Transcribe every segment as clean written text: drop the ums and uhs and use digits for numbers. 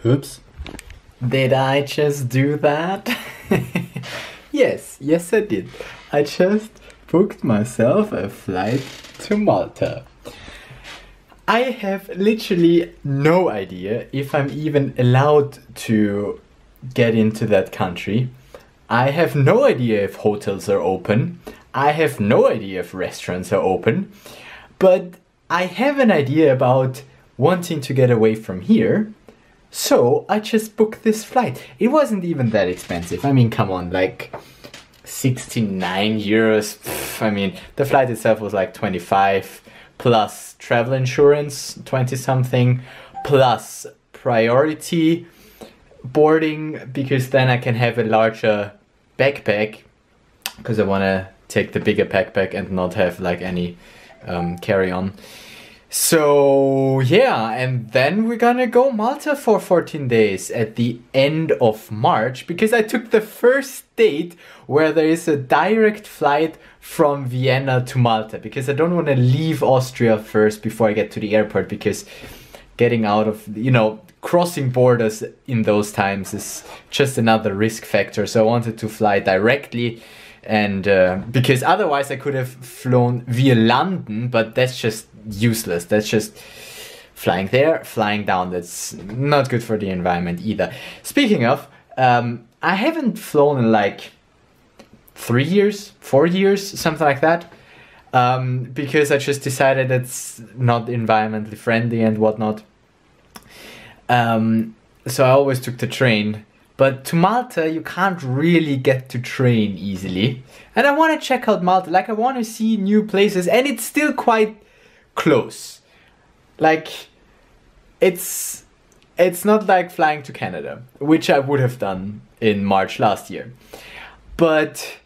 Oops. Did I just do that? Yes, I did. I just booked myself a flight to Malta. I have literally no idea if I'm even allowed to get into that country. I have no idea if hotels are open. I have no idea if restaurants are open. But I have an idea about wanting to get away from here. So I just booked this flight. It wasn't even that expensive. I mean, come on, like 69 euros. I mean, the flight itself was like 25 plus travel insurance, 20 something, plus priority boarding, because then I can have a larger backpack, because I want to take the bigger backpack and not have like any carry-on. So yeah, and then we're gonna go Malta for 14 days at the end of March, because I took the first date where there is a direct flight from Vienna to Malta, because I don't want to leave Austria first before I get to the airport, because getting out of, you know, crossing borders in those times is just another risk factor. So I wanted to fly directly, and because otherwise I could have flown via London, but that's just useless. That's just flying there, flying down. That's not good for the environment either. Speaking of, I haven't flown in like 3 years, 4 years, something like that, because I just decided it's not environmentally friendly and whatnot. So I always took the train. But to Malta, you can't really get to train easily. And I want to check out Malta. Like, I want to see new places. And it's still quite close. Like, it's not like flying to Canada, which I would have done in March last year. But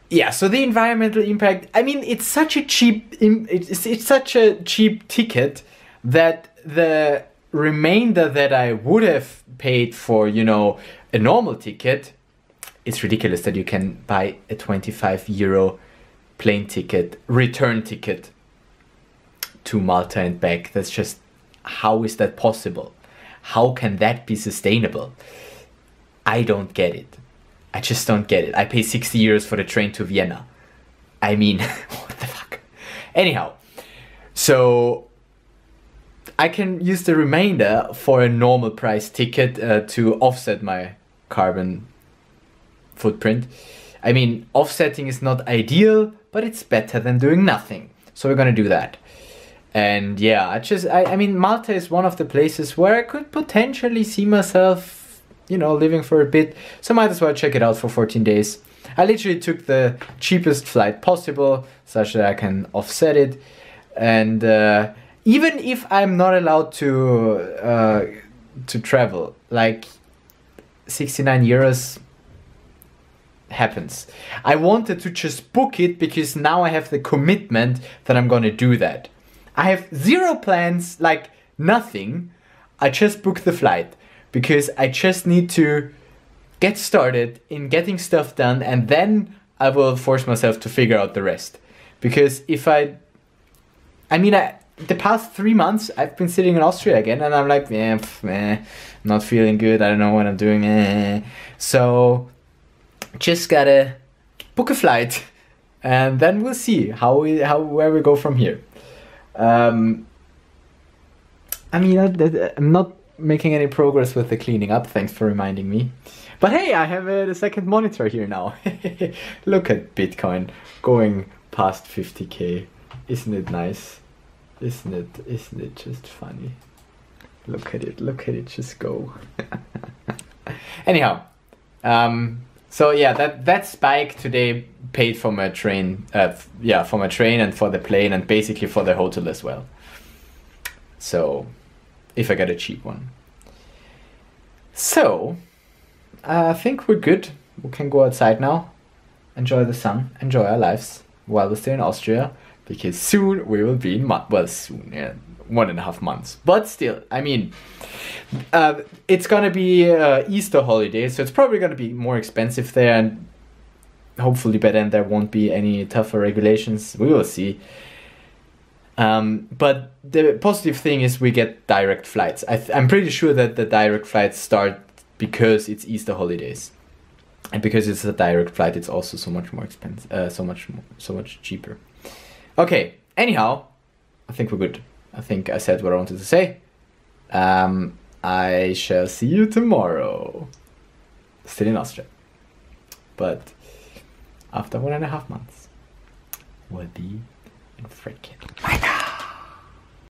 yeah, so the environmental impact, I mean, it's such a cheap ticket that the remainder that I would have paid for, you know, a normal ticket, it's ridiculous that you can buy a 25 euro plane ticket, return ticket to Malta and back. That's just, how is that possible? How can that be sustainable? I don't get it. I just don't get it. I pay 60 euros for the train to Vienna. I mean, what the fuck? Anyhow, so I can use the remainder for a normal price ticket to offset my carbon footprint. I mean, offsetting is not ideal, but it's better than doing nothing. So we're gonna do that. And yeah, I mean, Malta is one of the places where I could potentially see myself, you know, living for a bit. So might as well check it out for 14 days. I literally took the cheapest flight possible such that I can offset it. And even if I'm not allowed to travel, like 69 euros happens. I wanted to just book it because now I have the commitment that I'm gonna do that. I have zero plans, like nothing. I just booked the flight because I just need to get started in getting stuff done, and then I will force myself to figure out the rest. Because if the past 3 months I've been sitting in Austria again, and I'm like, not feeling good. I don't know what I'm doing. So just gotta book a flight, and then we'll see where we go from here. I'm not making any progress with the cleaning up. Thanks for reminding me. But hey, I have the second monitor here now. Look at Bitcoin going past 50k. Isn't it nice? Isn't it just funny? Look at it just go. Anyhow, so yeah, that spike today paid for my train, for my train and for the plane and basically for the hotel as well. So, if I get a cheap one. So, I think we're good. We can go outside now, enjoy the sun, enjoy our lives while we're still in Austria, because soon we will be in 1.5 months. But still, I mean, it's gonna be Easter holiday, so it's probably gonna be more expensive there, and hopefully by then there won't be any tougher regulations. We will see. But the positive thing is we get direct flights. I'm pretty sure that the direct flights start because it's Easter holidays, and because it's a direct flight, it's also so much more expensive, so much cheaper. Okay. Anyhow, I think we're good. I think I said what I wanted to say. I shall see you tomorrow. Still in Austria, but after 1.5 months, we'll be in freaking.